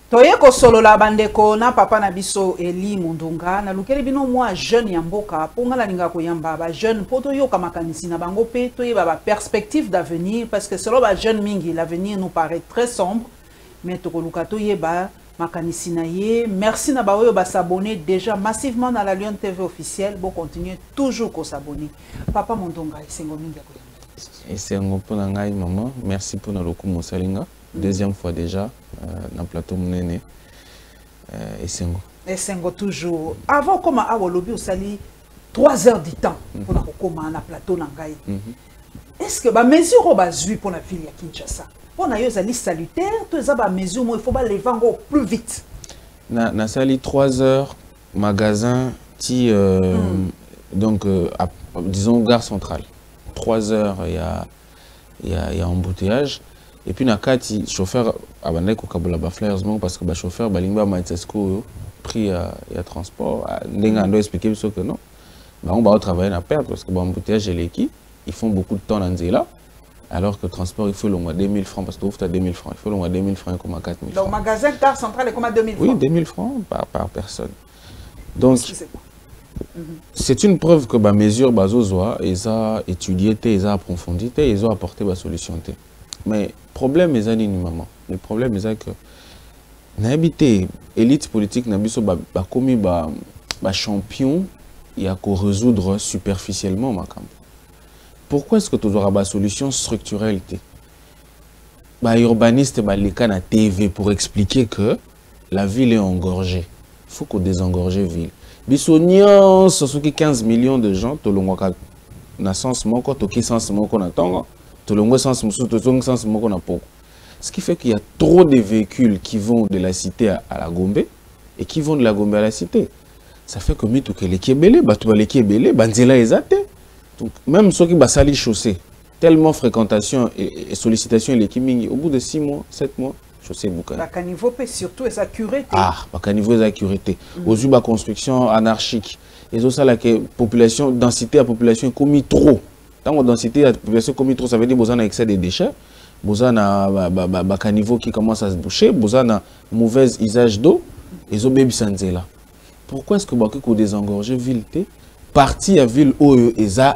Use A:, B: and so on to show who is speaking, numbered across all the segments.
A: Toye ko solo la bandeko na papa na biso Eli Mundunga na lukeli bino mwa jeune ya mboka ponga la linga ko yamba ba jeune poto yo kamakanisi na bango pe toye ba perspective d'avenir parce que selon ba jeune mingi l'avenir nous paraît très sombre mais to ko luka toye ba makanisi na ye merci na ba oyo ba s'abonner déjà massivement dans la Lyon TV officielle bon continuer toujours ko s'abonner papa Mundunga esengo mingi ko yamba
B: esengo pona ngai maman merci pour na lokumu salinga. Deuxième fois déjà dans le plateau Mnene et Sengo.
A: Et Sengo toujours. Avant comment à Wolobi au sali 3 heures du temps pour na comment na plateau nangai. Est-ce que ba mesure au bazui pour la ville ya Kinshasa? Pour na yo sali salutaire, tout ça ba mesure il faut ba les vendre plus vite. Na
B: sali 3 heures magasin ti donc disons gare centrale. 3 heures il y a embouteillage. Et puis, nakati chauffeur abandonné ko kabula ba flyers parce que ba chauffeur balingba maitesco pris ya transport ndenga ndo expliquer parce que non ba on va travailler na perdre parce que ba embouteillage l'équipe ils font beaucoup de temps dans nzela alors que transport il faut le mois 2000 francs parce que tu as 2000 francs il faut le mois 2000 francs comme à 4000 francs.
A: Donc magasin car central est comme à 2000 francs.
B: Oui, 2000 francs par personne. Donc c'est une preuve que ba mesure bazozoa ils a étudié ils a approfondi ils ont apporté ba solution. Mais le problème est maman. Le problème est que n'habité élite politique n'habite pas comme ba champion il y a qu'à résoudre superficiellement ma campagne. Pourquoi est-ce que tu auras une solution structurelle? Ba urbaniste ba les na TV pour expliquer que la ville est engorgée. Il faut qu'on désengorge la ville. Bisognon ce sont 15 millions de gens to longwa na sens moko to ki sens moko na tongo. Ce qui fait qu'il y a trop de véhicules qui vont de la cité à la Gombe et qui vont de la Gombe à la cité. Ça fait que les Kébélés, les Kébélés, donc même ceux qui basali chaussée, tellement fréquentation et sollicitation au bout de 6 mois, 7 mois, chaussée boucan.
A: La niveau surtout et sa sécurité.
B: Ah, la niveau et sa sécurité. Aux yeux construction anarchique. Et ça la population densité à population commis trop. Tant que densité la population commis trop, ça veut dire que vous avez excès de déchets, vous avez un caniveau qui commence à se boucher, vous avez un mauvais usage d'eau, et vous avez un là. Pourquoi est-ce que vous avez désengorgé la ville? Parti à ville où ils ont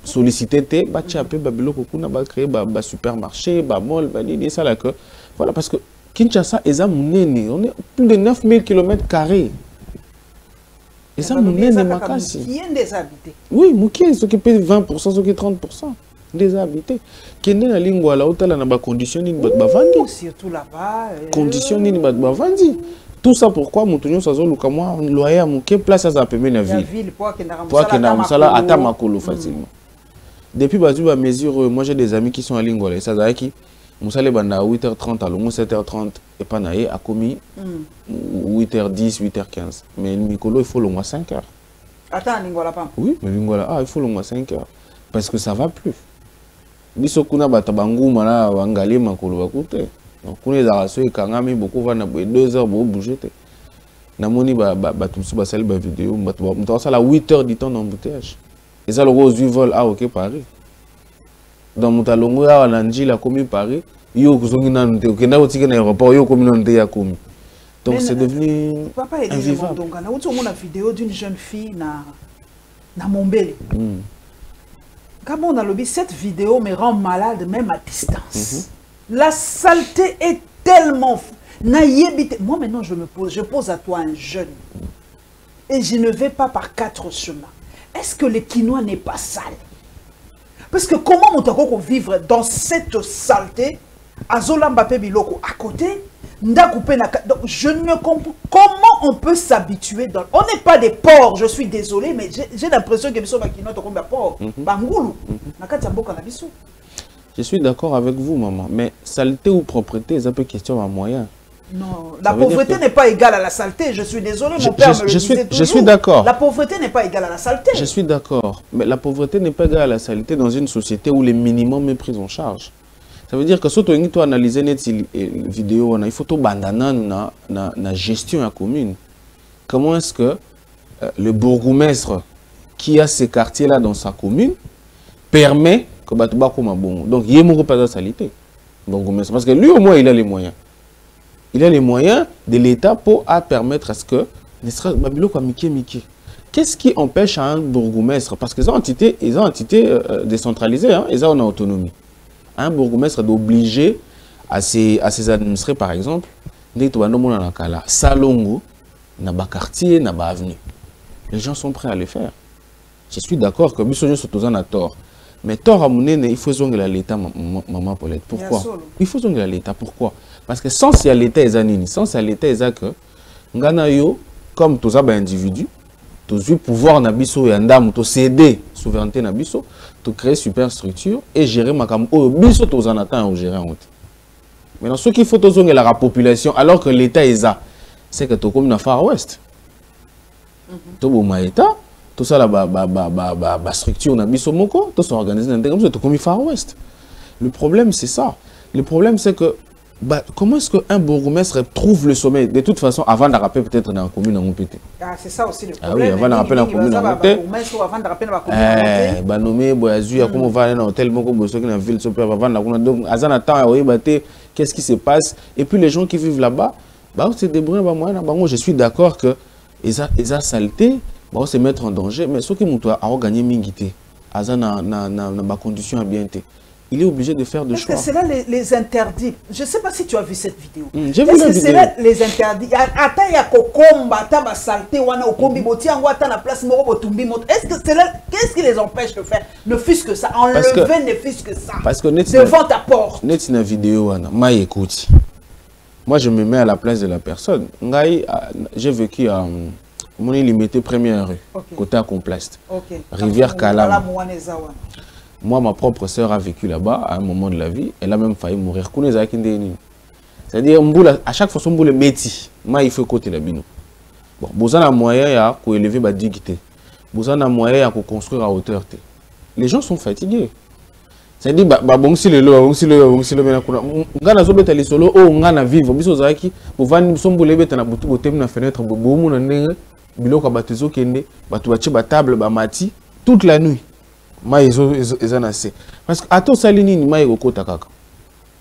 B: sollicité, vous avez créé un supermarché, un mall, voilà, parce que Kinshasa, ils ont on est plus de 9000 km². Et ça, mon nez n'est pas cassé.
A: Qui est déshabité?
B: Oui, Mouké, ceux qui paient 20%, ceux qui 30%. Déshabité. Qui est dans la ligne, là, où tu as la condition,
A: surtout là-bas.
B: Condition, tout ça pourquoi, Moutonio, ça zone, le moi, loyer à Mouké, place à sa première
A: ville.
B: Pour qu'il n'a pas à Tamakolo facilement. Depuis que je mesure, moi j'ai des amis qui sont à ligne, et ça, qui Moussale Banda à 8h30 à l'heure 7h30 et Panaye a commis 8h10, 8h15. Mais le Mikolo, il faut le moins 5h.
A: Attends, Lingola pas.
B: Oui, mais Lingola, il faut le moins 5h. Parce que ça ne va plus. Bisokuna Batabangu, Mana, Wangali, Makolo, Bakute. Donc, on est à et Kangami, beaucoup vont 2 heures pour bouger. Namoni, Batumsu, Basel, vidéo, ça a 8 heures du temps d'embouteillage. Et ça, le rose du vol à OK Paris. Dans mon talon, la commune Paris, donc c'est devenu invivable.
A: Donc, on a une vidéo d'une jeune fille na Mombele. Quand on a lobby, cette vidéo me rend malade même à distance. La saleté est tellement... Moi maintenant je pose à toi un jeune. Et je ne vais pas par 4 chemins. Est-ce que le quinoa n'est pas sale? Parce que comment on peut vivre dans cette saleté à Zolambapé Biloko à côté? Donc je ne comprends comment on peut s'habituer dans... On n'est pas des porcs, je suis désolé, mais j'ai l'impression que nous sommes des porcs.
B: Je suis d'accord avec vous, maman, mais saleté ou propreté, c'est un peu question à moyen.
A: Non, la pauvreté n'est pas égale à la saleté. Je suis désolé, mon père me le disait toujours.
B: Je suis d'accord.
A: La pauvreté n'est pas égale à la saleté.
B: Je suis d'accord. Mais la pauvreté n'est pas égale à la saleté dans une société où les minimums sont pris en charge. Ça veut dire que si tu analyses une vidéo, il faut que tu aies la gestion de la commune. Comment est-ce que le bourgmestre qui a ces quartiers-là dans sa commune permet que tu aies bon. Donc, il n'y a pas de saleté. Parce que lui, au moins, il a les moyens. il a les moyens de l'État pour permettre à ce que ne serait pas Mickey. Qu'est-ce qui empêche un bourgmestre, parce qu'ils ont entité décentralisée, hein, ils ont une autonomie, un bourgmestre d'obliger à ses administrés, par exemple, Salongo, Naba quartier, Naba avenue. Les gens sont prêts à le faire. Je suis d'accord que Bissonio Sotozan a tort. Mais tort à mon il faut zonger à l'État, maman Paulette. Pourquoi? Il faut zonger à l'État. Pourquoi? Parce que sans si à l'État est anini, sans si à l'État est que Nganayo, comme tous les individus, tous les pouvoirs nabiso et andam, tous céder souveraineté nabiso, tous créer super structure et gérer ma cam. Oh, biso tous en attendent ou gérer en haut. Maintenant, ce qu'il faut tous zonger la population, alors que l'État est là, c'est que tout comme dans Far West. Tout bon État. Tout ça, la structure, tout ça organisé dans tout comme Far West. Le problème, c'est ça. Le problème, c'est que comment est-ce qu'un bourgmestre trouve le sommet? De toute façon, avant de rappeler peut-être dans la commune en Moupété.
A: Ah, c'est ça aussi le problème.
B: Ah oui, avant de rappeler dans la commune en Moupété.
A: Avant de rappeler dans la commune en
B: nommé Boyazu, comment on va dans l'hôtel, avant de la ville, avant de la commune. Qu'est-ce qui se passe? Et puis les gens qui vivent là-bas, c'est des bruits. Moi, je suis d'accord que ils ont saleté. On va se mettre en danger, mais ce qui m'a gagné Mingité, dans condition ambientée, il est obligé de faire des choix.
A: Est-ce que c'est là les interdits? Je ne sais pas si tu as vu cette vidéo.
B: J'ai vu la vidéo.
A: C'est là les interdits. Attends, il y a Kokomba, Taba Salté, Wana Okombi, Boti, Angwata, la place Moro, Botumbi, est-ce que c'est là, qu'est-ce qui les empêche de faire? Ne fût-ce que ça, enlever ne fût-ce que ça.
B: Parce que
A: devant ta porte.
B: Net une vidéo, Wana, écoute. Moi, je me mets à la place de la personne. J'ai vécu à. Mon limité première rue, côté à Complest. Rivière Kalam. Moi, ma propre sœur a vécu là-bas à un moment de la vie. Elle a même failli mourir. C'est-à-dire, à chaque fois, on métier. Il faut côté la bino. Bon, vous avez un moyen pour élever la dignité. Vous avez un moyen pour construire à hauteur. Les gens sont fatigués. C'est-à-dire, bon, si le lot, si le ngana zobeta li solo, oh, ngana vivre. Biso zaki, vous vani sombo lebeta na butu botem na fenêtre, bomu na ndenge. Biloko batezo kende batu bache ba table ba mati toute la nuit ma ils en assez parce que ato salini ni ma ekota kaka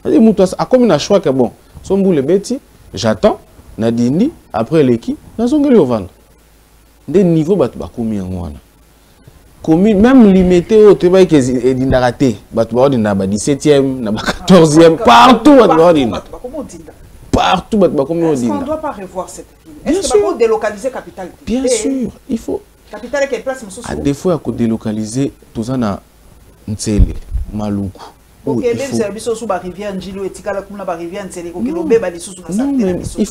B: c'est mutu a comme na choix que bon sombu le beti j'attends na dindi après leki na zongeli ovana des niveaux batu ba komi en wana commune même limité au travail que dindaraté batu ba dinda ba 17e na ba 14e partout batu ba dinda partout batu ba komi
A: est-ce qu'on ne doit pas revoir cette ville?
B: Est-ce
A: qu'il faut délocaliser la capitale?
B: Bien sûr, il faut.
A: Capitale qui est place,
B: à des fois, il faut délocaliser tout ça dans Ntsele, Maluku.
A: Ok, même si la rivière Njilo et Tikala Kuna rivière Ntsele,
B: il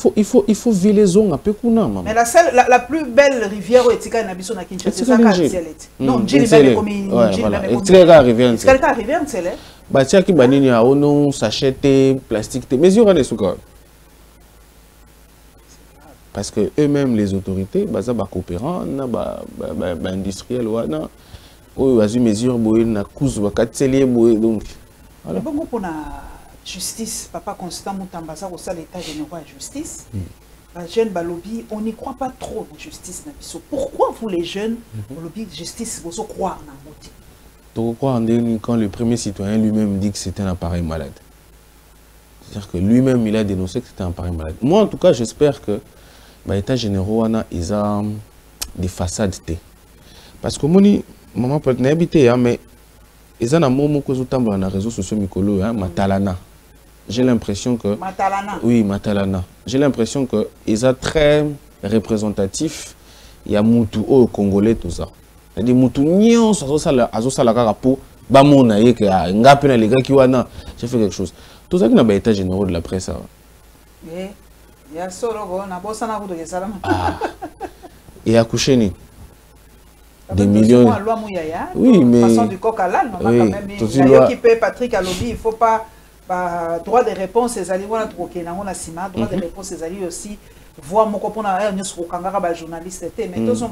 B: faut vivre les zones un peu kuna.
A: Mais la plus belle rivière est Tikala Nabiso na Kinshasa, c'est ça non, Njili même comme Njili.
B: Tikala rivière Ntsele.
A: Tikala rivière Ntsele.
B: Bah tiens qui banini a ono sachet plastique, mais il y aura des sucres. Parce que eux-mêmes, les autorités, bah, coopérants, industriels, ils mesure, donc.
A: Voilà. Bon, pour la justice, papa Constant Moutambasa, au sein de l'État général de justice, la jeune Balobi, on n'y croit pas trop en justice. Pourquoi vous, les jeunes, Balobi, justice, vous croyez en beauté?
B: Pourquoi quand le premier citoyen lui-même dit que c'était un appareil malade? C'est-à-dire que lui-même, il a dénoncé que c'était un appareil malade. Moi, en tout cas, j'espère que l'État général ils ont des façades. Parce que maman peut être habité, mais ils ont un moment que vous dans les réseaux sociaux, Matalana. J'ai l'impression que.
A: Matalana.
B: Oui, Matalana. J'ai l'impression que ils sont très représentatifs. Il y a Moutou au Congolais, tout ça. Il y a des Moutou nions, Azosala pour Bamona, et que Ngapena, les gars qui ont j'ai fait quelque chose. Tout ça qui n'a pas été général de la presse. Et à coucher des millions.
A: Oui, mais façon du coq à l'âne, qui paie Patrick Alobi, il faut pas droit de réponse ces alliés voilà droit de réponse ces alliés aussi voir mon copain à nous sur Kangara journaliste mais tous sont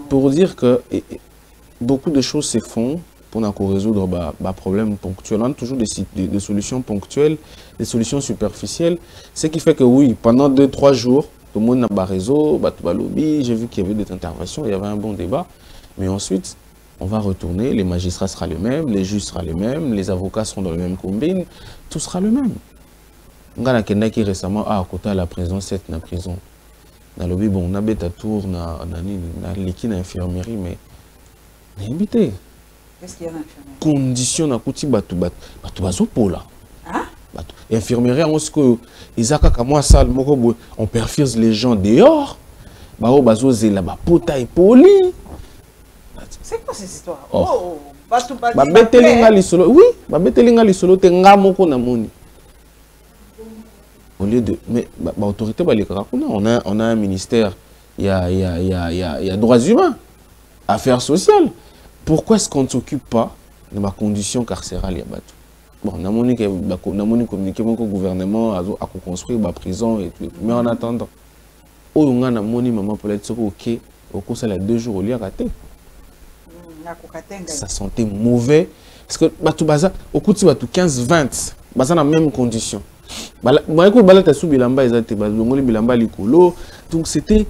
B: pour dire que beaucoup de choses se font pour résoudre des problèmes ponctuels. On a toujours des solutions ponctuelles, des solutions superficielles. Ce qui fait que oui, pendant 2-3 jours, tout le monde n'a pas réseau, j'ai vu qu'il y avait des interventions, il y avait un bon débat. Mais ensuite, on va retourner, les magistrats seront les mêmes, les juges seront les mêmes, les avocats seront dans le même combine, tout sera le même. Ngana Kendaki récemment à côté de la prison 7 na prison. Na lobby bon na beta tour na l'équipe na infirmerie mais na habité.
A: Qu'est-ce qu'il y a dans l'infirmerie?
B: Condition na kuti batu bazo pola.
A: Hein?
B: Batu infirmerie on que izaka kama salle moko boy on perfuse les gens dehors. Bao bazo zela ba pota et poli.
A: C'est quoi cette histoire?
B: Oh.
A: Batu
B: Ba betelinga lisolo. Oui, ba betelinga lisolo te nga moko na moni. Au lieu de mais autorité on a un ministère, il y a droits humains, affaires sociales. Pourquoi est-ce qu'on ne s'occupe pas de ma condition carcérale? Bon, on a communiqué avec le gouvernement à construire ma prison et tout. Mais en attendant, on a moni maman pour être ok, au cours de 2 jours au lieu raté. Ça sentait mauvais parce que au cours de 15-20, dans la même condition. Donc c'était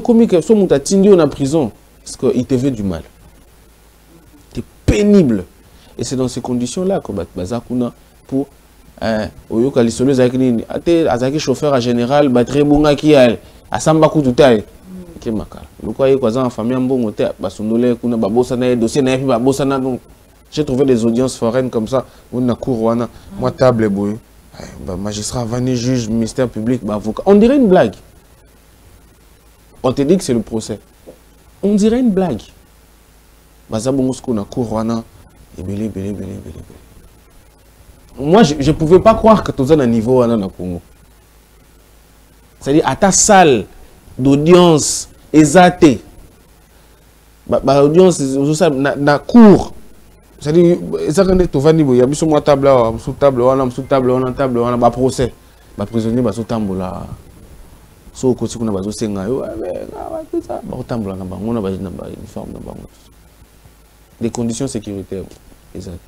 B: comme que soit on en prison parce qu'il te fait du mal. C'était pénible. Et c'est dans ces conditions là que Bazakuna pour chauffeur à général très bon qui a samba tout taille. Qui makala. Le quoi est quoi famille en bon côté basondole kuna babosa na dossier na babosa na donc j'ai trouvé des audiences foraines comme ça, on a cour, moi table boy, magistrat, vanné, juge, ministère public, avocat. On dirait une blague. On te dit que c'est le procès. On dirait une blague. Moi, je ne pouvais pas croire que tu es à un niveau dans le Congo. C'est-à-dire à ta salle d'audience exatée, l'audience na cour. C'est-à-dire, il y a sous table, sous table, table, on a procès. Les prisonniers sont table là. So ko sikuna bazo senga yo, ba table na bango na ba uniforme na bango. Des conditions sécuritaires. Exact.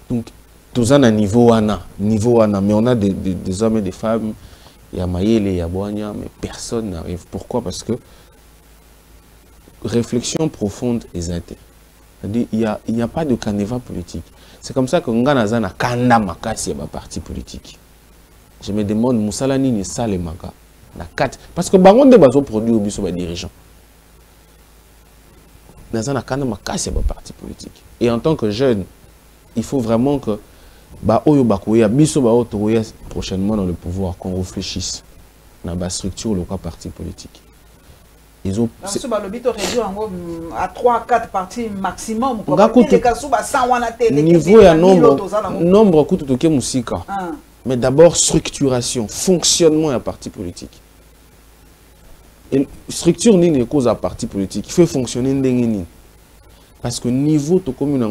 B: Donc, tous à niveau wana, mais on a des hommes et des femmes, il y a Mayele, il y a Boanya, mais personne n'arrive. Pourquoi? Parce que réflexion profonde exacte. Il n'y a pas de canevas politique. C'est comme ça que Nganaza na kanda makasi ya parti politique. Je me demande, Moussalani ni sale maka. Parce que Bangonde bazo produit au biso ba dirigeant. Naza na kanda makasi ya parti politique. Et en tant que jeune, il faut vraiment que oyo bakoya biso ba otoya prochainement dans le pouvoir qu'on réfléchisse dans la structure le parti politique. Ils ont
C: à 3-4 parties maximum.
B: Niveau et nombre coûte de musika. Mais d'abord structuration, fonctionnement et parti politique. Et structure n'est cause à parti politique. Il faut fonctionner ndengeni. Parce que niveau to commune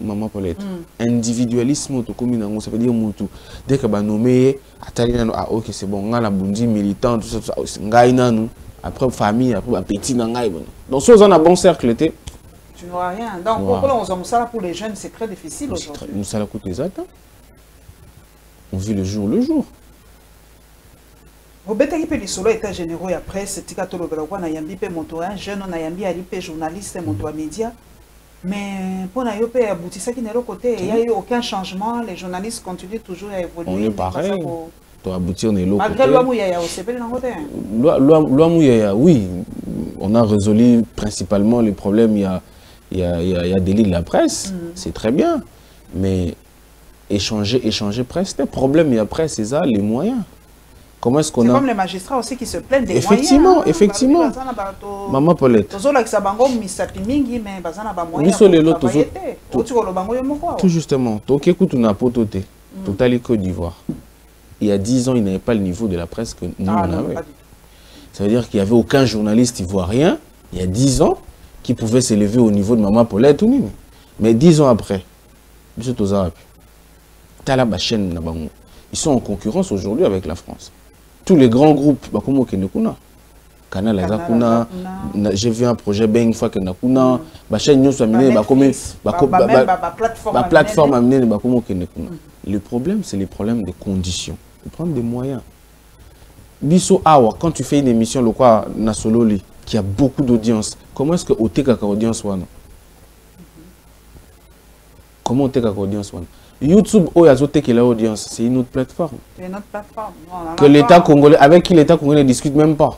B: maman Paulette, individualisme to commune ça veut dire mutu. Dès que ba nommé atalina ah OK c'est bon, on a bundi militant tout ça ngaina nous. Après famille, après petit nangaï. Donc, si on a un bon cercle,
C: tu n'auras rien. Donc, pour les jeunes, c'est très difficile aujourd'hui.
B: Nous, ça coûte les attentes. On vit le jour le jour.
C: Au bétail, les solo états généraux et après, c'est Tikatolo Belakwa, Nayambi, Montoya, jeune, Nayambi, Alipe, journaliste, Montoya Média. Mais pour Nayope, abouti ça qui n'est pas côté, il n'y a eu aucun changement. Les journalistes continuent toujours à évoluer.
B: On est pareil. Aboutir, on est l'autre
C: côté.
B: Oui, on a résolu principalement les problèmes. Il y a des lits de la presse, c'est très bien. Mais échanger presse, le problème, il y a presse, c'est ça, les moyens. Comment est-ce qu'on a...
C: C'est comme les magistrats aussi qui se plaignent des
B: effectivement,
C: moyens.
B: Effectivement. Maman Paulette. Tout justement. Total Côte d'Ivoire. Il y a 10 ans, il n'avait pas le niveau de la presse que nous, on avait. Ça veut dire qu'il n'y avait aucun journaliste ivoirien, il y a 10 ans, qui pouvait s'élever au niveau de Maman Paulette ou Nini. Mais 10 ans après, ils sont en concurrence aujourd'hui avec la France. Tous les grands groupes, Canal Azakuna, j'ai vu un projet Ben fois que Nakuna, plateforme amenée le problème, c'est les problèmes des conditions, le problème des moyens. Biso Awa, quand tu fais une émission, le quoi, Nasololi, qui a beaucoup d'audience, comment est-ce que au Tekaka audience wana? Comment au Tekaka audience wana? YouTube, oh, azote que l'audience, c'est une autre plateforme.
C: C'est une autre plateforme. Non,
B: Que l'État congolais, avec qui l'État congolais ne discute même pas.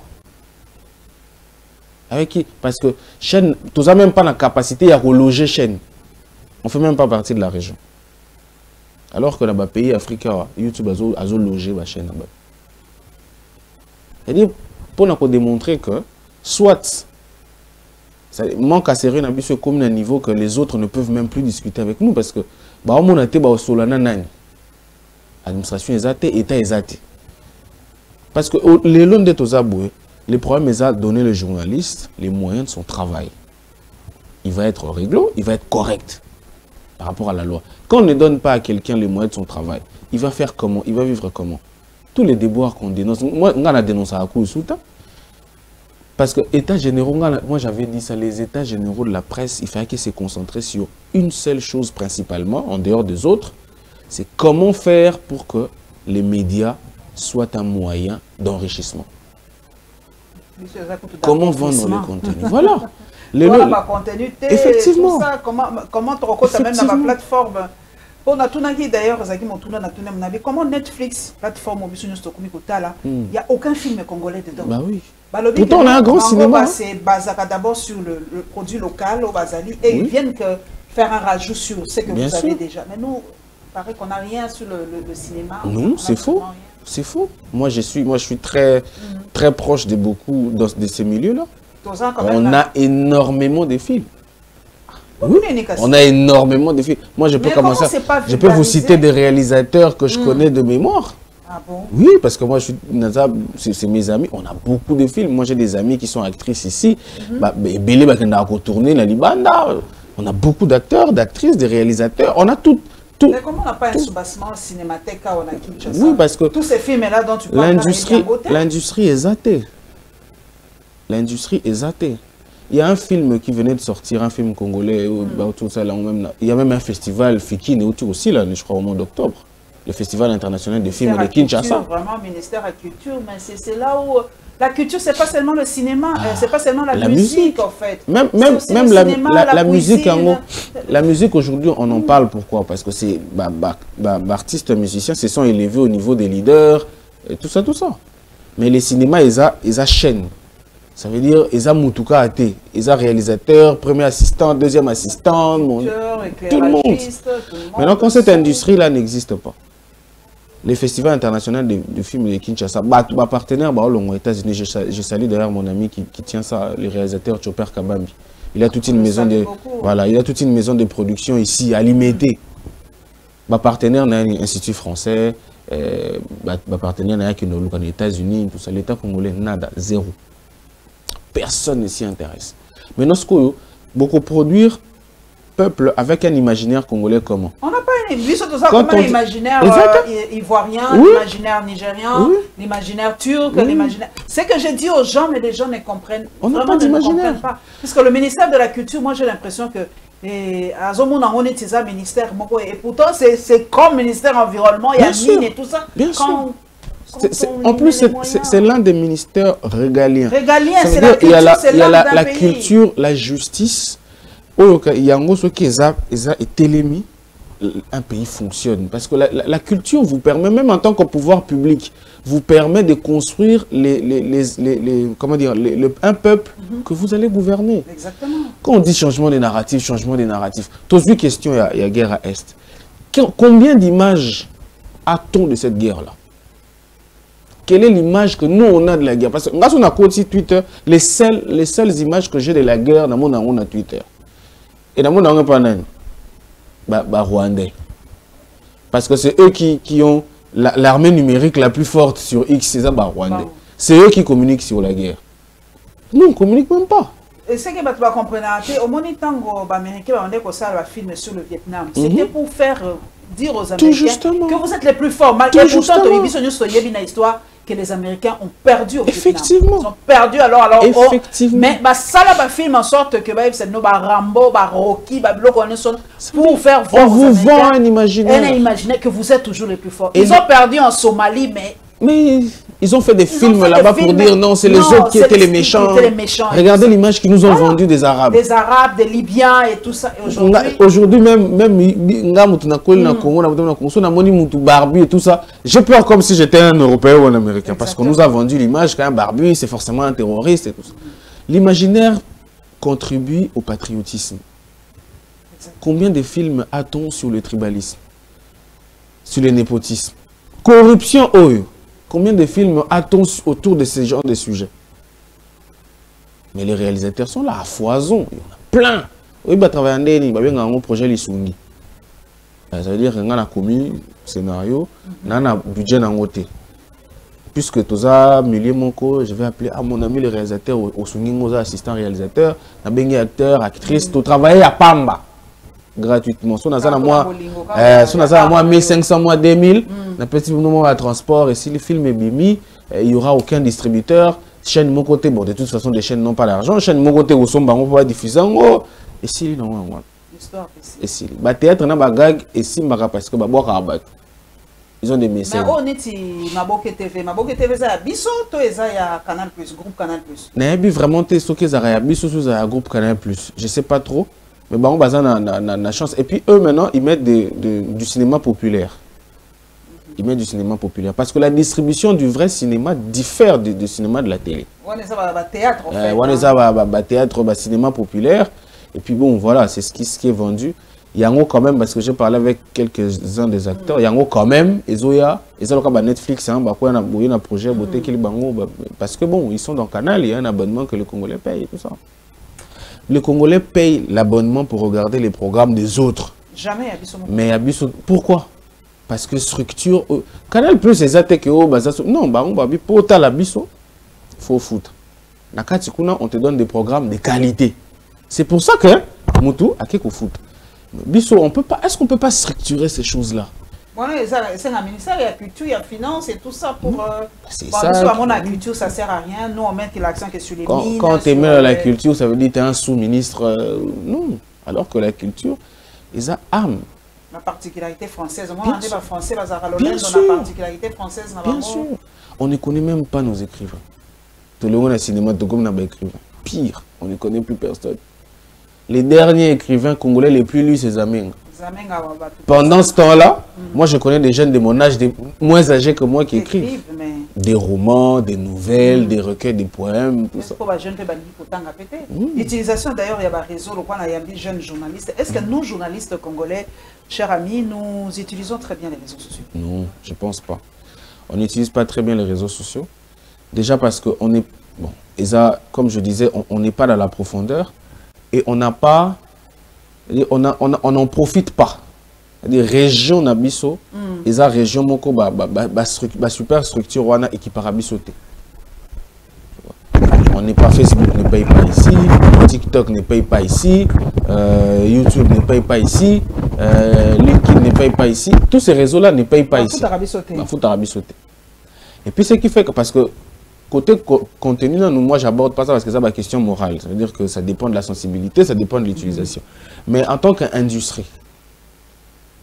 B: Avec qui? Parce que chaîne, tu n'as même pas la capacité à reloger chaîne. On ne fait même pas partie de la région. Alors que dans les pays africains, YouTube a logé la chaîne. C'est-à-dire, pour démontrer que, soit, ça manque à serrer comme un niveau que les autres ne peuvent même plus discuter avec nous, parce que, l'administration est zate, l'État est zate. Parce que les lois de Tozaboué, les problèmes sont donner le journaliste les moyens de son travail. Il va être réglo, il va être correct par rapport à la loi. Quand on ne donne pas à quelqu'un les moyens de son travail, il va faire comment? Il va vivre comment? Tous les déboires qu'on dénonce, moi on a dénoncé à coup sous parce que États généraux, moi j'avais dit ça, les États généraux de la presse, il fallait qu'ils se concentrent sur une seule chose principalement, en dehors des autres, c'est comment faire pour que les médias soient un moyen d'enrichissement. Comment vendre le contenu? Voilà.
C: Contenu,
B: effectivement.
C: Tout ça, comment tu rencontres même dans la plateforme. D'ailleurs, comment Netflix, plateforme, il n'y a aucun film congolais dedans.
B: Bah oui. Pourtant, on a un grand cinéma.
C: C'est basé d'abord sur le produit local au Bazali et ils viennent que faire un rajout sur ce que vous avez déjà. Mais nous, il paraît qu'on n'a rien sur le cinéma.
B: Non, c'est faux. C'est faux. Moi, je suis très proche de beaucoup de ces milieux-là. On a énormément de films. Oui, on a énormément de films. Moi, je peux commencer. Je peux vous citer des réalisateurs que je connais de mémoire.
C: Ah bon?
B: Oui, parce que moi, c'est mes amis. On a beaucoup de films. Moi, j'ai des amis qui sont actrices ici. On a beaucoup d'acteurs, d'actrices, de réalisateurs. On a tout.
C: Mais comment on n'a pas un soubassement cinémathèque à Kinshasa?
B: Oui, parce que
C: tous ces films-là dont tu parles,
B: l'industrie est zatée. L'industrie est zatée. Il y a un film qui venait de sortir, un film congolais, tout ça, là, il y a même un festival Fikine aussi, là, je crois, au mois d'octobre. Le Festival international des films de Kinshasa.
C: Vraiment, ministère de la Culture, mais c'est là où... La culture, c'est pas seulement le cinéma, c'est pas seulement la musique, en fait.
B: Même la musique, la musique aujourd'hui, on en parle pourquoi? Parce que c'est artistes, musiciens se sont élevés au niveau des leaders, et tout ça. Mais les cinémas, ils ont chaîne. Ça veut dire, ils ont Moutouka Até, ils ont réalisateur, premier assistant, deuxième assistant, tout le monde. Maintenant, quand cette industrie-là n'existe pas, les festivals internationaux de films de Kinshasa, ma partenaire, aux États-Unis, je salue d'ailleurs mon ami qui tient ça, le réalisateur Chopper Kabambi. Il a toute une maison de, il a toute une maison de production ici, à Limité. Ma partenaire, on a un institut français, ma partenaire, on a un États-Unis, tout ça. L'État congolais, nada, zéro. Personne ne s'y intéresse. Maintenant, ce qu'on beaucoup produire peuple avec un imaginaire congolais comment?
C: On n'a pas un imaginaire ivoirien, l'imaginaire nigérien, l'imaginaire turc, l'imaginaire... C'est que je dis aux gens, mais les gens ne comprennent
B: on n'a pas d'imaginaire.
C: Parce que le ministère de la Culture, moi j'ai l'impression que à Zomona, on est un ministère, et pourtant c'est comme ministère environnement, il y a mine et tout ça.
B: Bien sûr. En plus, c'est l'un des ministères régaliens.
C: C'est la culture,
B: il y a la culture, la justice. Il y a ce qui est un pays fonctionne. Parce que la culture vous permet, même en tant que pouvoir public, vous permet de construire un peuple que vous allez gouverner.
C: Exactement.
B: Quand on dit changement des narratifs, tous une question, il y a guerre à Est. Combien d'images a-t-on de cette guerre-là? Quelle est l'image que nous, on a de la guerre? Parce que quand on a côté Twitter, les seules images que j'ai de la guerre, on a Twitter. Et dans mon on pas Rwandais. Parce que c'est eux qui ont l'armée numérique la plus forte sur X, c'est ça, Rwandais. C'est eux qui communiquent sur la guerre. Nous, on ne communique même pas.
C: Et ce que tu vas comprendre, au moment où les Américains ont fait un film sur le Vietnam, c'était pour faire dire aux Américains que vous êtes les plus forts. Malgré pourtant, que les Américains ont perdu au Vietnam. Ils ont perdu alors mais ça là, film en sorte que c'est nos Rambo, Rocky, pour faire voir
B: on vous vend un imaginaire.
C: Que vous êtes toujours les plus forts. Ils ont perdu en Somalie, mais
B: Mais ils ont fait des films là-bas pour dire non, c'est les autres qui étaient les méchants. Regardez l'image qu'ils nous ont vendue des Arabes.
C: Des Arabes, des Libyens et tout ça.
B: Aujourd'hui, même barbu et tout ça, j'ai peur comme si j'étais un Européen ou un Américain. Parce qu'on nous a vendu l'image qu'un barbu, c'est forcément un terroriste et tout ça. L'imaginaire contribue au patriotisme. Combien de films a-t-on sur le tribalisme, sur le népotisme, corruption, combien de films a-t-on autour de ce genre de sujets? Mais les réalisateurs sont là à foison, il y en a plein. Oui, bah travailler un projet Lissungi. Ça veut dire qu'on a commis scénario, on a un budget dans côté. Puisque tous ça milieu monco, je vais appeler à mon ami le réalisateur au Sungi, assistant réalisateur, on a acteur, actrice, tout travailler à Pamba. Gratuitement. Si on a moi 1500, moi 2000, on a petit moment à transport, et si le film est bimi, il n'y aura aucun distributeur. Chaîne de mon côté, bon, de toute façon, les chaînes n'ont pas l'argent. Chaîne de mon côté, on va diffuser en haut. Et si, non, et si, le théâtre n'a pas gag, et si, parce que ils ont des messages.
C: Mais on est Maboke TV. Maboke TV, c'est à Bisso, toi, il y a Canal+, groupe Canal+.
B: Mais vraiment, tu es ce qu'ils ont Bisso, c'est un groupe Canal+. Je ne sais pas trop. Mais bon, on a la chance. Et puis eux, maintenant, ils mettent du cinéma populaire. Ils mettent du cinéma populaire. Parce que la distribution du vrai cinéma diffère du cinéma de la télé.
C: On est à théâtre, en fait.
B: On est à théâtre, cinéma populaire. Et puis bon, voilà, c'est ce qui est vendu. Il y a quand même, parce que j'ai parlé avec quelques-uns des acteurs, il y a quand même, ils ont Netflix, il y a un projet, parce que bon, ils sont dans le canal, il y a un abonnement que les Congolais payent et tout ça. Les Congolais payent l'abonnement pour regarder les programmes des autres.
C: Jamais Abisso.
B: Mais Abisso, pourquoi? Parce que structure... Canal Plus, c'est ça que... Non, pour ta l'Abisso, il faut foutre. On te donne des programmes de qualité. C'est pour ça que Moutou a quelque foot. Bisso, on peut pas... Est-ce qu'on ne peut pas structurer ces choses-là?
C: C'est un ministère, il y a culture, il y a finance et tout ça pour...
B: C'est
C: ça. La culture, ça ne sert à rien. Nous, on met l'accent sur les mines.
B: Quand tu mets la culture, ça veut dire que tu es un sous-ministre. Non. Alors que la culture, ils ont âme.
C: La particularité française. Moi, on dit pas français, dans la particularité française.
B: Bien sûr. On ne connaît même pas nos écrivains. Tout le monde a cinéma, tout le monde a écrivain. Pire, on ne connaît plus personne. Les derniers écrivains congolais les plus lus, c'est Zamenga. Pendant ce temps-là, moi je connais des jeunes de mon âge, moins âgés que moi qui écrivent. Des romans, des nouvelles, des recueils, des poèmes, tout ça.
C: L'utilisation d'ailleurs, il y a un réseau, il y a des jeunes journalistes. Est-ce que nous, journalistes congolais, chers amis, nous utilisons très bien les réseaux sociaux?
B: Non, je ne pense pas. On n'utilise pas très bien les réseaux sociaux. Déjà parce qu'on est, bon, et ça, comme je disais, on n'est pas dans la profondeur et on n'a pas... On n'en profite pas. Les régions Nabiso, et la région Moko, super structure wana équiparabisoté. On n'est pas Facebook ne paye pas ici, TikTok ne paye pas ici, YouTube ne paye pas ici, LinkedIn ne paye pas ici. Tous ces réseaux-là ne payent pas ici. Et puis ce qui fait que parce que côté contenu, moi, j'aborde pas ça parce que c'est ma question morale. Ça veut dire que ça dépend de la sensibilité, ça dépend de l'utilisation. Mais en tant qu'industrie,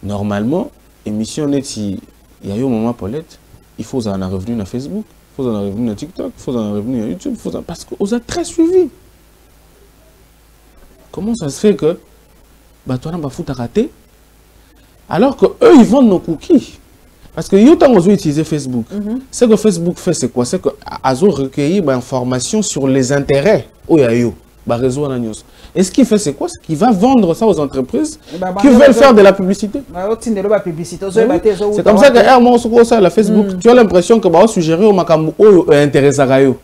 B: normalement, émission net, il y a eu un moment, Paulette, il faut en revenu dans Facebook, il faut en revenu dans TikTok, il faut en revenu dans YouTube, parce qu'on a très suivi. Comment ça se fait que toi, on va foutre à rater, alors qu'eux, ils vendent nos cookies? Parce que quand on utilise Facebook, ce que Facebook fait, c'est quoi? C'est qu'ils recueilli l'information sur les intérêts au réseau. Et ce qu'il fait, c'est quoi? C'est qu'il va vendre ça aux entreprises qui veulent faire de la publicité. C'est comme ça que moi, on se la Facebook, tu as l'impression que tu suggérer au Makambo intéressé à Rayo.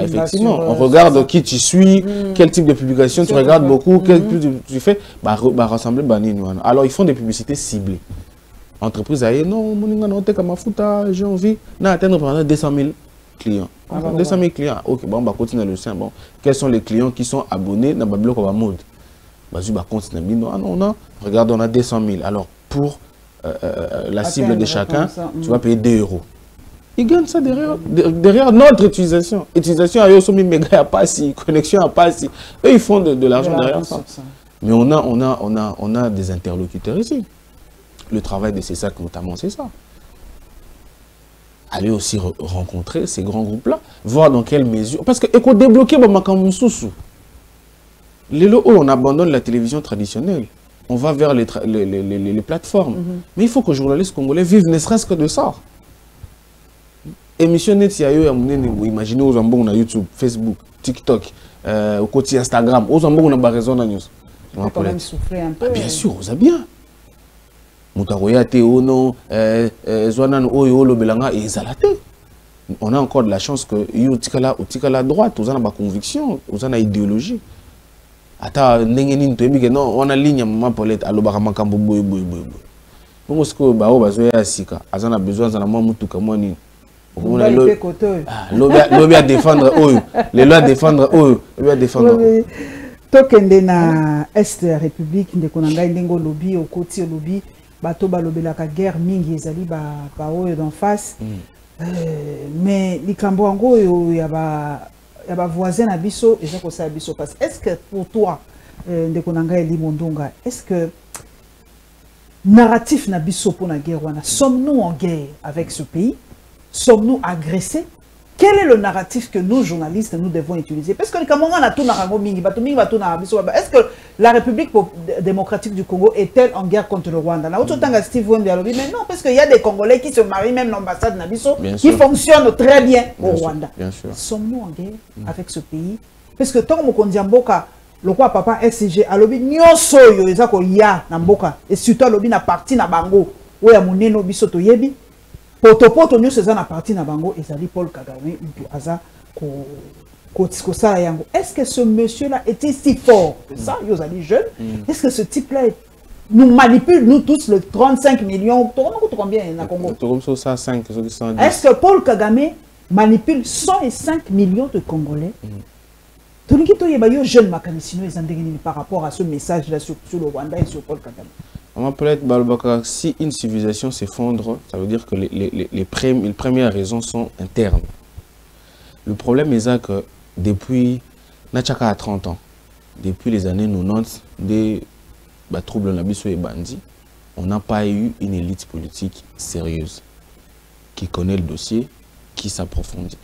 B: Effectivement, on regarde qui tu suis, quel type de publication tu regardes beaucoup, quel tu fais, rassembler Banine. Alors ils font des publicités ciblées. Entreprise a dit non, j'ai envie d'atteindre 200 000 clients. 200 000 clients, ok, bon, on va continuer le sein. Bon, quels sont les clients qui sont abonnés dans le bloc mode? Regarde, on a 200 000. Alors, pour la cible de chacun, tu vas payer 2 €. Ils gagnent ça derrière notre utilisation. Utilisation à Yosomi Mega, pas si, connexion à pas si. Eux, ils font de l'argent derrière ça. Mais on a des interlocuteurs ici. Le travail de CESAC, notamment, c'est ça. aller aussi rencontrer ces grands groupes-là, voir dans quelle mesure. Parce que, écoute, débloquer Bamakamoussoussou. Les lots, on abandonne la télévision traditionnelle. On va vers les plateformes. Mais il faut que les journalistes congolais vivent ne serait-ce que de ça. Émission net, imaginez aux ambons na YouTube, Facebook, TikTok, au côté Instagram, aux ambons na raison na news.
C: On va quand même souffler un peu.
B: Bien sûr, on a bien. Moutaroyate, Ono, Zwanan, Oyo, Belanga et Zalate. On a encore de la chance que Yotikala droite, on a ma conviction, on a une idéologie. Ata nengenin to ebi non on a ligne maman Paulette alobaka makambo boy. Bon ce que ba o bazoya sika azana besoin za na moi mutuka moi ni. On a lobby à défendre eux, les lois à défendre eux, lobby à défendre.
C: Tokende na Est République ndeko ngai ndengo lobby au côté lobby bato balobelaka guerre mingi ezali ba oyo d'en face. Mais likambo ngo yo ya ba voisin à biso et ça qu'on sait biso parce est-ce que pour toi ndeko nanga eli mondonga est-ce que narratif na biso pour la guerre wana sommes-nous en guerre avec ce pays, sommes-nous agressés? Quel est le narratif que nous journalistes nous devons utiliser? Parce que quand on a tout narango mingi bato na biso est-ce que la République démocratique du Congo est-elle en guerre contre le Rwanda? Na autant que Steve Wembe alobi mais non parce qu'il y a des Congolais qui se marient même l'ambassade na biso qui fonctionne très bien au Rwanda. Sommes-nous en guerre avec ce pays? Parce que tant que mokonzi mboka le quoi papa SCG alobi nyonso yo ezako ya na mboka et surtout alobi na parti na bango oya moneno biso to yebi poto nyonso eza na parti na bango ezali Paul Kagame mtu aza ko sala yango. Est-ce que ce monsieur-là était si fort que ça? Ils ont dit jeune. Est-ce que ce type-là nous manipule, nous tous, le 35 millions? Combien il y en a Congo? Est-ce que Paul Kagame manipule 105 millions de Congolais? Tout le monde est jeune par rapport à ce message-là sur le Rwanda et sur Paul Kagame.
B: Si une civilisation s'effondre, ça veut dire que les premières raisons sont internes. Le problème est que depuis Nachaka à 30 ans, depuis les années 90, des troubles nabiso et bandits, on n'a pas eu une élite politique sérieuse qui connaît le dossier, qui s'approfondit.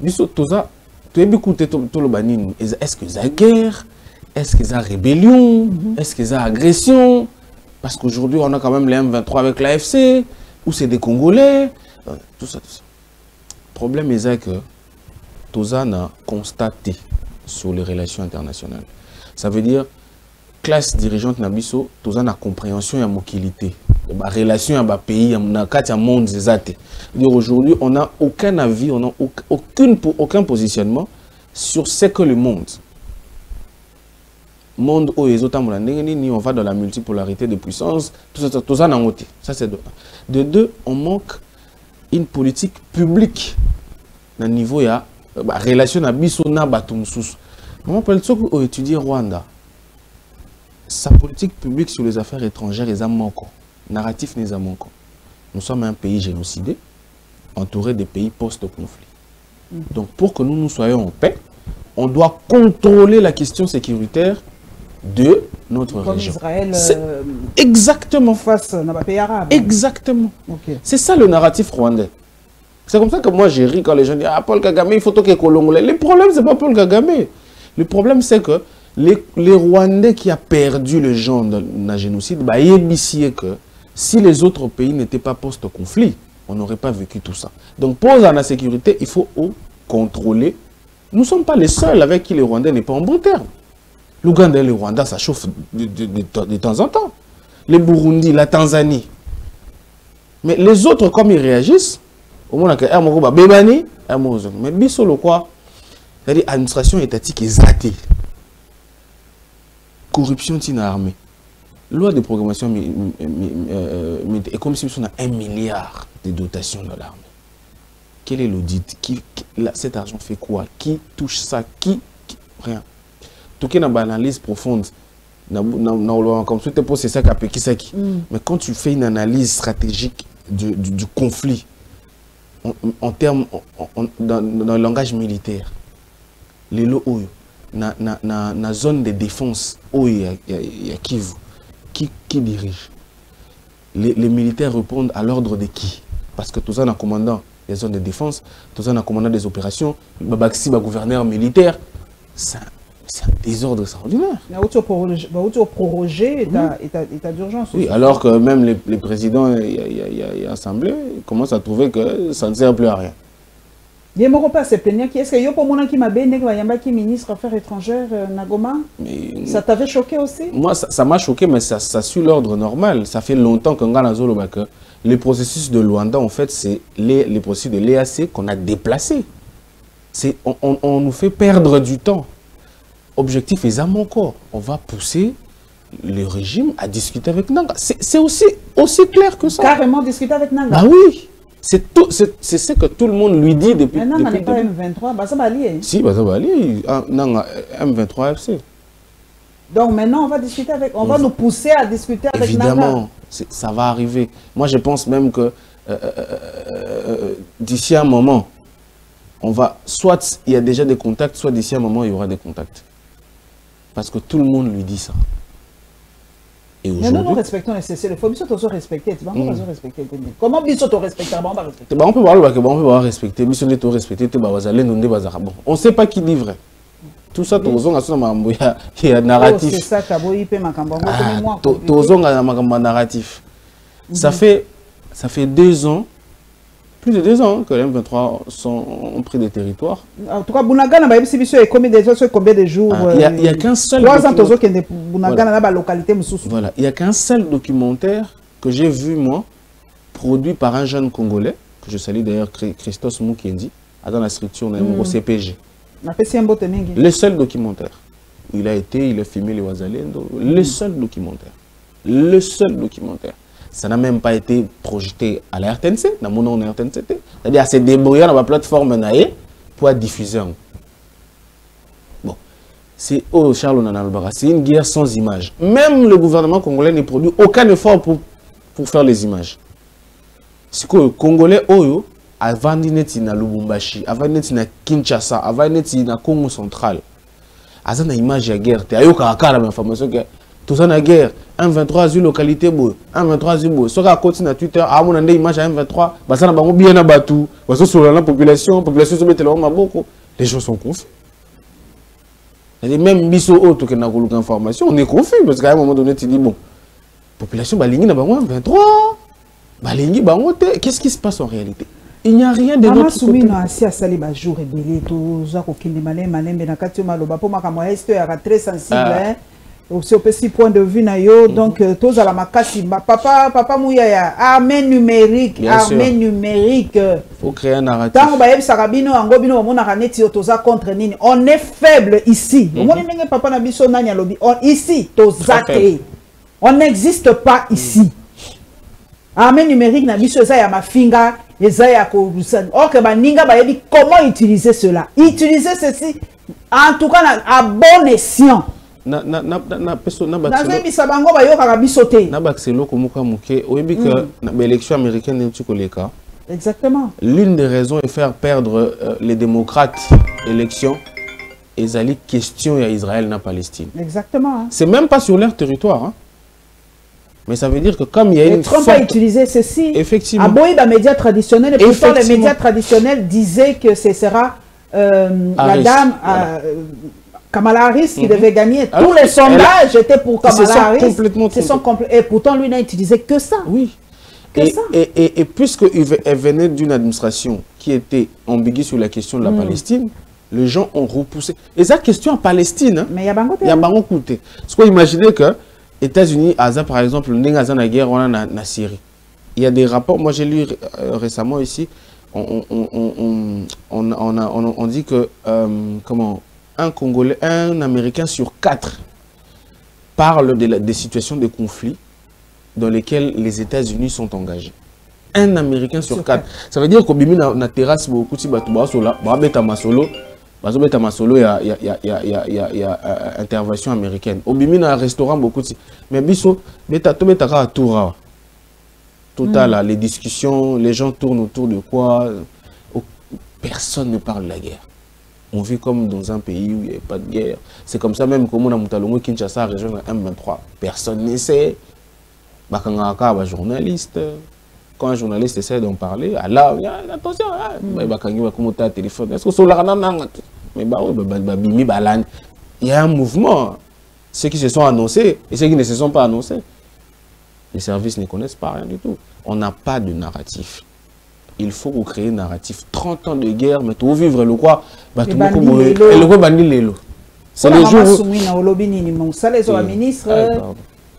B: Biso toza, tu es écouté tout le banin. Est-ce que ça guerre? Est-ce que ça rébellion? Est-ce que ça agression? Parce qu'aujourd'hui on a quand même les M23 avec l'AFC, ou c'est des Congolais, tout ça. Le problème est que Toza a constaté sur les relations internationales. Ça veut dire, classe dirigeante Nabiso, Toza a compréhension et mobilité. La relation avec le pays, dans le monde, aujourd'hui, on n'a aucun avis, on n'a aucun positionnement sur ce que le monde. Monde où les autres on va dans la multipolarité de puissance, tout ça, ça c'est de un. De deux, on manque une politique publique. Au niveau, il y a la relation à Bissona Batumsus. On peut étudier Rwanda. Sa politique publique sur les affaires étrangères est à manquant. Narratif n'est à manquant. Nous sommes un pays génocidé, entouré des pays post-conflit. Donc pour que nous soyons en paix, on doit contrôler la question sécuritaire de notre région.
C: Israël,
B: exactement.
C: Face à pays arabe.
B: Exactement.
C: Okay.
B: C'est ça le narratif rwandais. C'est comme ça que moi j'ai ri quand les gens disent « Ah, Paul Kagame, il faut que Congolais. » Le problème, ce n'est pas Paul Kagame. Le problème, c'est que les Rwandais qui ont perdu les gens dans le génocide, bah, ils que si les autres pays n'étaient pas post-conflit, on n'aurait pas vécu tout ça. Donc pour la sécurité, il faut contrôler. Nous ne sommes pas les seuls avec qui les Rwandais n'est pas en bon terme. L'Ouganda et le Rwanda, ça chauffe de temps en temps. Les Burundi, la Tanzanie. Mais les autres, comme ils réagissent, au moins, mais biso le quoi, c'est-à-dire administration étatique est zatée. Corruption dans l'armée. Loi de programmation et comme si on a 1 milliard de dotations dans l'armée. Quel est l'audit? Cet argent fait quoi? Qui touche ça? Qui rien. Tout cas, une analyse profonde. Comme tu te poses, c'est ça qui ça. Mais quand tu fais une analyse stratégique du conflit, en termes, dans le langage militaire, les lots, na zone de défense, il y a qui dirige? Les militaires répondent à l'ordre de qui? Parce que tout ça, un commandant, des zones de défense, tout ça, on a commandant des opérations, Babaxi, gouverneur militaire. C'est un désordre extraordinaire.
C: Il y a prorogé état d'urgence.
B: Oui, alors que même les présidents et l'Assemblée commencent à trouver que ça ne sert plus à rien.
C: Il y a pas se plaindre qui est-ce que yo pour mon qui m'a béné qui ministre affaires étrangères Nagoma. Ça t'avait choqué aussi? Moi
B: ça m'a choqué, mais ça suit l'ordre normal. Ça fait longtemps que les processus de Luanda en fait c'est les processus de l'EAC qu'on a déplacés. On nous fait perdre du temps. Objectif est à mon corps. On va pousser le régime à discuter avec Nanga. C'est aussi clair que ça.
C: Carrément discuter avec Nanga.
B: Ah oui. C'est ce que tout le monde lui dit depuis.
C: Mais Nanga n'est pas M23, bah ça va lier.
B: Si, bah ça va lier. Nanga M23 FC.
C: Donc maintenant on va discuter avec, on va nous pousser à discuter avec Nanga.
B: Évidemment, ça va arriver. Moi je pense même que d'ici un moment, on va, soit il y a déjà des contacts, soit d'ici un moment il y aura des contacts. Parce que tout le monde lui dit ça. Et
C: mais nous respectons les CC, il faut bien sûr respecter. Tu vas pas respecter. Comment bien sûr respecter? On va respecter.
B: On peut voir respecter. Bien sûr les respecter. On ne sait pas qui dit vrai. Tout ça, il y a narratif.
C: C'est ça,
B: narratif. Ça fait 2 ans. Plus de 2 ans que les M23 ont pris des territoires.
C: En tout cas, Bunagana, combien de jours?
B: Il n'y a qu'un seul.
C: 3 ans, Bunagana, localité.
B: Voilà. Il n'y a qu'un seul documentaire que j'ai vu, moi, produit par un jeune Congolais, que je salue d'ailleurs, Christos Mukiendi, dans la structure au CPG. Le seul documentaire. Il a filmé les Wazalendo. Le seul documentaire. Le seul documentaire. Ça n'a même pas été projeté à la RTNC, dans mon nom RTNC. C'est-à-dire, c'est débrouillé dans la plateforme pour être diffusé. Bon, c'est Charles Nanalbara, c'est une guerre sans images. Même le gouvernement congolais ne produit aucun effort pour faire les images. C'est que le Congolais, avant d'être na Lubumbashi, avant d'être na Kinshasa, avant d'être na Congo central, avant d'être image de guerre, il y a une information que tout ça na guerre. 1-23 sur localité, 1-23 sur beau. Sur la côte na Twitter, à mon image à 1-23, ça n'a pas bien abattu. Sur la population se met beaucoup. Les gens sont confus. Même biso autre que n'a pas information, on est confus parce qu'à un moment donné tu dis bon, population balingi na bango 23, balingi bango te, qu'est-ce qui se passe en réalité? Il n'y a rien de notre côté.
C: Si à sali ba jour et belé tout ça ko kindi malé malé na kati maloba po makamo est très sensible. Aussi au petit point de vue na yo, donc tous à la makasi papa mouya armée numérique.
B: Faut créer un narratif.
C: Tant ba yeb sarabino angobino mona kaneti toza contre nini. On est faible ici. Moni ninge papa na biso nanya lobi. Ici tozate. On n'existe pas ici. Armée numérique na biso ça ya mafinga, eza ya ko or que baninga ba yebi comment utiliser cela. Utiliser ceci en tout cas à bon escient.
B: L'élection américaine
C: exactement.
B: L'une des raisons est faire perdre les démocrates l'élection et les questions à Israël et Palestine.
C: Exactement.
B: C'est même pas sur leur territoire. Hein. Mais ça veut dire que comme il y a une
C: Trump a utilisé ceci.
B: Effectivement.
C: À les médias traditionnels, et pourtant les médias traditionnels disaient que ce sera la dame Kamala Harris qui devait gagner. Tous les sondages étaient pour Kamala Harris. Et pourtant, lui n'a utilisé que ça.
B: Oui. Et puisqu'elle venait d'une administration qui était ambiguë sur la question de la Palestine, les gens ont repoussé. Et ça, question en Palestine, hein,
C: mais il y a Bangote.
B: Il y a Bangote. Parce qu'on imaginait que les États-Unis, par exemple, nous avons la guerre en Syrie. Il y a des rapports, moi j'ai lu récemment ici, on dit que un Congolais, un Américain sur 4 parle des situations de conflit dans lesquelles les États-Unis sont engagés. Un Américain sur 4. Ça veut dire qu'au bimi na terrasse beaucoup de il y a intervention américaine. Au bimi na restaurant beaucoup de mais biso total les discussions, les gens tournent autour de quoi? Personne ne parle de la guerre. On vit comme dans un pays où il n'y a pas de guerre. C'est comme ça même comme on a Moutalongo Kinshasa rejoint M23. Personne ne sait. Bakangaka journaliste. quand un journaliste essaie d'en parler, là, attention, il téléphone. Est-ce que c'est il y a un mouvement. Ceux qui se sont annoncés et ceux qui ne se sont pas annoncés. Les services ne connaissent pas rien du tout. On n'a pas de narratif. Il faut créer un narratif. 30 ans de guerre, mais tout vivre le quoi? C'est les jours où...
C: Ça, les ministres,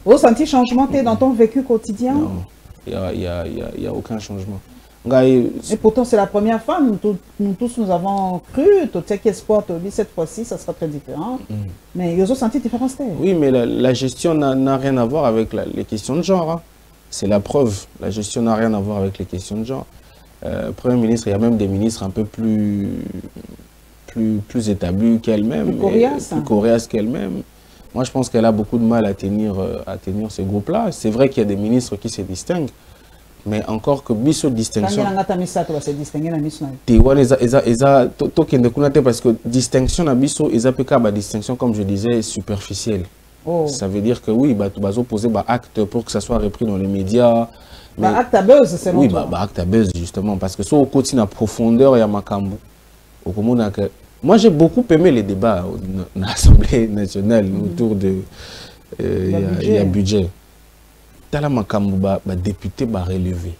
C: vous sentez changement dans ton vécu quotidien?
B: Non, il n'y a aucun changement.
C: Et pourtant, c'est la première fois, nous tous nous avons cru, tout ce qui est sport, cette fois-ci, ça sera très différent. Mais ils ont senti différence.
B: Oui, mais la gestion n'a rien à voir avec les questions de genre. Hein. C'est la preuve. La gestion n'a rien à voir avec les questions de genre. Premier ministre, il y a même des ministres un peu plus établis qu'elle-même, plus coriaces qu'elle-même. Moi, je pense qu'elle a beaucoup de mal à tenir ce groupe-là. C'est vrai qu'il y a des ministres qui se distinguent. Mais encore que biso distinction parce que distinction na biso distinction comme je disais superficielle. Ça veut dire que oui tu vas opposer acte pour que ça soit repris dans les médias.
C: Acte à buzz, c'est
B: oui acte à buzz justement parce que ça au côté na profondeur ya makambo. Moi j'ai beaucoup aimé les débats dans l'Assemblée nationale autour de budget. Tala makambo député relevé.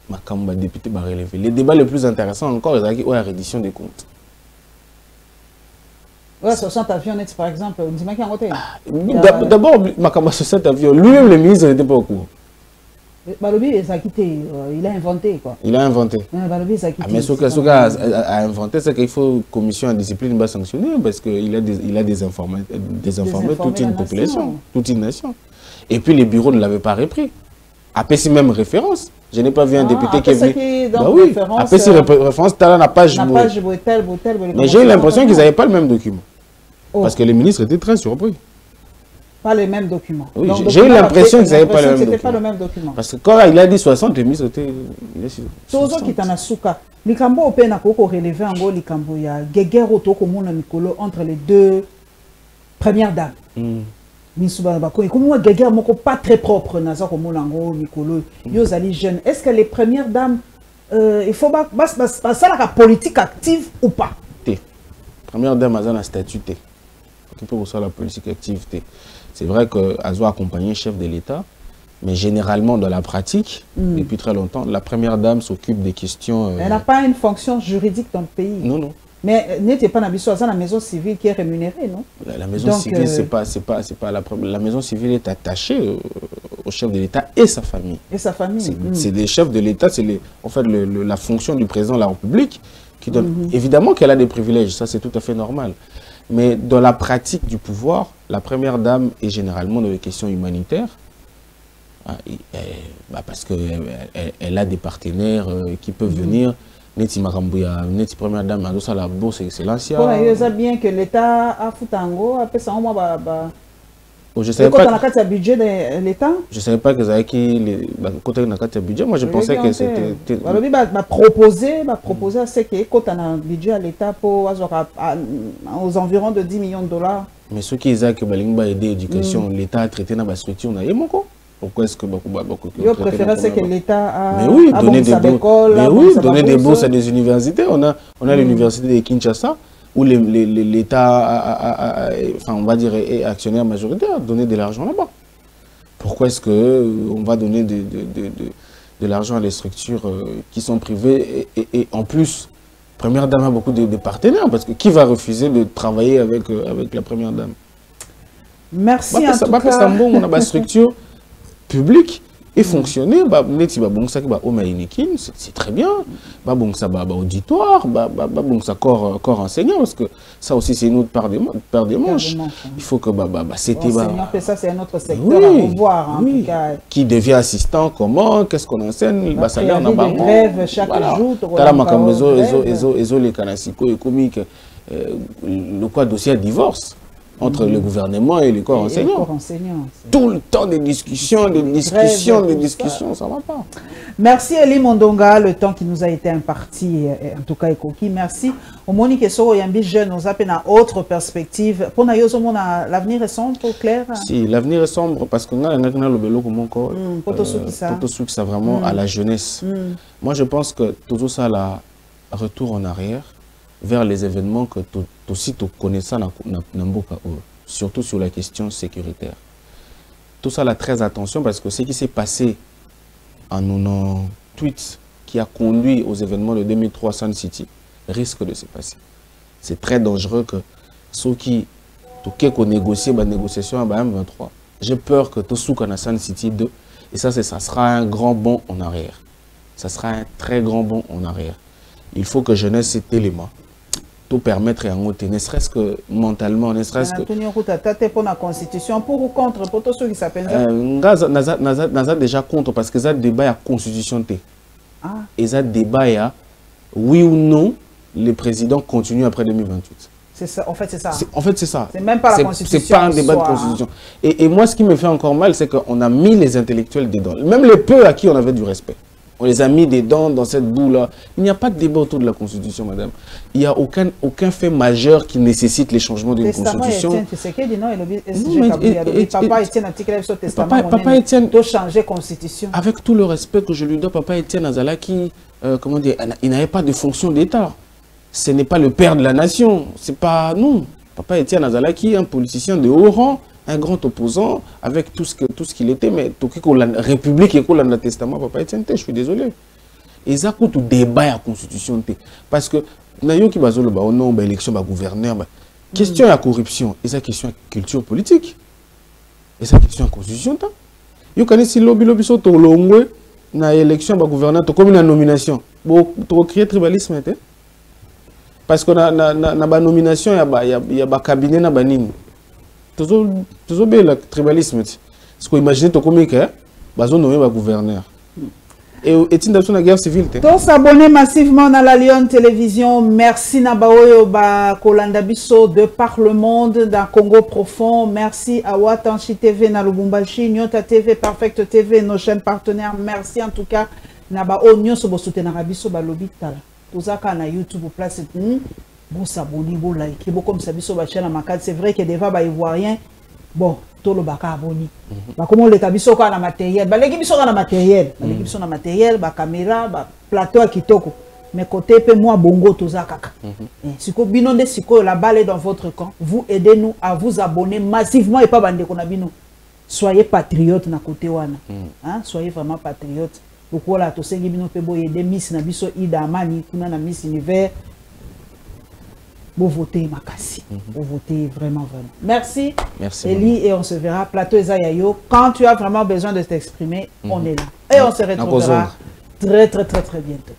B: Makambo député relevé. Les débats les plus intéressants encore, c'est la reddition des comptes.
C: Ouais, 60 avions net par exemple, on dit qu'il y a un côté.
B: D'abord, makambo 60 avions, lui-même le ministre n'était pas au courant.
C: Balobi il a quitté, il a inventé quoi.
B: Il a inventé.
C: Balobi il a quitté.
B: Mais ce qu'il a inventé, c'est qu'il faut commission de discipline va sanctionner parce qu'il a désinformé toute une population, toute une nation. Et puis les bureaux ne l'avaient pas repris. APC même référence. Je n'ai pas vu un député qui est venu. Bah oui, APC référence, Tala n'a pas joué. Mais j'ai eu l'impression qu'ils n'avaient pas le même document. Parce que les ministres étaient très surpris.
C: Pas les mêmes documents.
B: Oui, j'ai eu l'impression qu'ils n'avaient pas le même document. Parce que quand il a dit 60, les ministres étaient...
C: Tozo qui est en Asuka. Likambo au Pena Koko relevé en gros Likambo. Il y a guerre autour entre les deux premières dames. Comme moi, guerre pas très propre, Nazar Molango, Nicolo, Yozali jeune. Est-ce que les premières dames, il faut pas ça la politique active ou pas?
B: Première dame, elle a un statut. Qui peut aussi la politique active. C'est vrai qu'elle a accompagné le chef de l'État, mais généralement dans la pratique, depuis très longtemps, la première dame s'occupe des questions.
C: Elle n'a pas une fonction juridique dans le pays.
B: Non, non.
C: Mais n'était pas la maison civile qui est rémunérée, non?
B: La maison civile, c'est pas la première. La maison civile est attachée au chef de l'État et sa famille.
C: Et sa famille.
B: C'est les chefs de l'État, c'est en fait la fonction du président de la République qui donne. Évidemment qu'elle a des privilèges, ça c'est tout à fait normal. Mais dans la pratique du pouvoir, la première dame est généralement dans les questions humanitaires. Parce qu'elle a des partenaires qui peuvent venir. Neti Makambuya, Neti première dame, à la bourse excellence.
C: Il y a bien que l'État a foutu en gros, après ça, on va.
B: Je savais pas.
C: Quand budget de l'État.
B: Je savais pas que ça avait qui côté dans le budget. Moi, je pensais que c'était.
C: Proposer à ce que quand on a un budget à l'État pour aux environs de 10 millions de dollars.
B: Mais ce qui est que Balingba aider l'éducation, l'État a traité dans la structure, na yemoko. Pourquoi est-ce que
C: je préfère que l'État a
B: donné des bourses à des universités. On a l'université de Kinshasa où l'État on va dire est actionnaire majoritaire, donner de l'argent là-bas. Pourquoi est-ce qu'on va donner de l'argent à des structures qui sont privées et en plus première dame a beaucoup de partenaires parce que qui va refuser de travailler avec la première dame?
C: Merci en tout cas.
B: On a une structure public et fonctionner, c'est très bien. Auditoire, corps enseignant, parce que ça aussi c'est une autre paire des manches. Il faut que c'était
C: ça c'est un autre secteur à revoir.
B: Oui. Qui devient assistant, comment, qu'est-ce qu'on enseigne, salaire n'a pas
C: grève chaque jour.
B: Les le quoi dossier à divorce. entre le gouvernement et les corps enseignants. Tout le temps des discussions, ça ne va pas.
C: Merci Eli Mondonga, le temps qui nous a été imparti, en tout cas Ekoki. Merci. Au Monique Soro Yambi jeune, nous appelle à autre perspective. Pour l'avenir est sombre, clair?
B: Si, l'avenir est sombre parce qu'on a le vélo comme encore. Ça vraiment à la jeunesse. Moi, je pense que tout ça, là, retour en arrière vers les événements que aussi tu connais ça, surtout sur la question sécuritaire. Tout ça, là, très attention parce que ce qui s'est passé en 98 qui a conduit aux événements de 2003 Sun City risque de se passer. C'est très dangereux que ceux qui négocient la négociation à M23, j'ai peur que tout ce qu'on a Sun City 2, et ça sera un grand bond en arrière. Ça sera un très grand bond en arrière. Il faut que jeunesse cet élément tout permettre à monter, ne serait-ce que mentalement, ne serait-ce que...
C: pour la constitution, pour ou contre, pour tous ceux qui s'appellent
B: ça déjà contre, parce que ça débat à constitution. Et ça débat oui ou non, le président continue après 2028.
C: C'est ça, en fait, c'est ça.
B: En fait, c'est ça.
C: C'est même pas la constitution.
B: C'est pas un débat de constitution. Et moi, ce qui me fait encore mal, c'est qu'on a mis les intellectuels dedans. Même les peu à qui on avait du respect. On les a mis dedans, dans cette boue-là. Il n'y a pas de débat autour de la Constitution, madame. Il n'y a aucun fait majeur qui nécessite les changements d'une Constitution.
C: Papa Etienne doit changer Constitution.
B: Avec tout le respect que je lui dois, Papa Etienne Azalaki, comment dire, il n'avait pas de fonction d'État. Ce n'est pas le père de la nation. C'est pas nous. Papa Etienne Azalaki, un politicien de haut rang, un grand opposant avec tout ce qu'il était, mais la République et le testament, Papa Etienne, je suis désolé. Et ça coûte tout débat à la Constitution. Parce que, qui va élection, gouverneur, question à corruption, et ça question à culture politique. Et ça question à Constitution. Vous connaissez si lobby soto longwe, na élection, gouverneur, comme une nomination. Vous créez tribalisme, parce que na nomination, il y a un cabinet, na banine. Toujours bien le tribalisme. Parce que imaginez tout comme que bazo nommé gouverneur. Et est-il dans la guerre civile?
C: Tous s'abonner massivement à la Lyon Télévision. Merci Nabaoyo ba Kolanda Biso de par le monde dans Congo profond. Merci à Watanchi TV na Lubumbashi, Nyota TV, Perfect TV, nos chaînes partenaires. Merci en tout cas Nabao Nyoso bo soutenir Biso ba lobitala. Tout ça na YouTube place bon s'abonner, bon like, bon comme ça biso ba chaîne makad. C'est vrai que des va ba ivoirien. Bon, tout le baka abonné. Comment les tabiso ka na matériel, ba leki biso ka na matériel, ba leki biso na matériel, ba caméra, ba plateau kitoko. Mais côté pe moi bongo toza kaka. Siko bino de siko la balle est dans votre camp. Vous aidez-nous à vous abonner massivement et pas bande kona bino. Soyez patriotes na côté wana. Hein, soyez vraiment patriotes. Pourquoi là to sengi bino pe boye de Miss na biso Ida Amani kuna na Miss Univers. Vous votez Makassi. Vous votez vraiment. Merci.
B: Merci.
C: Eli, et on se verra. Plateau Ezayayo. Quand tu as vraiment besoin de t'exprimer, on est là. Et on se retrouvera très bientôt.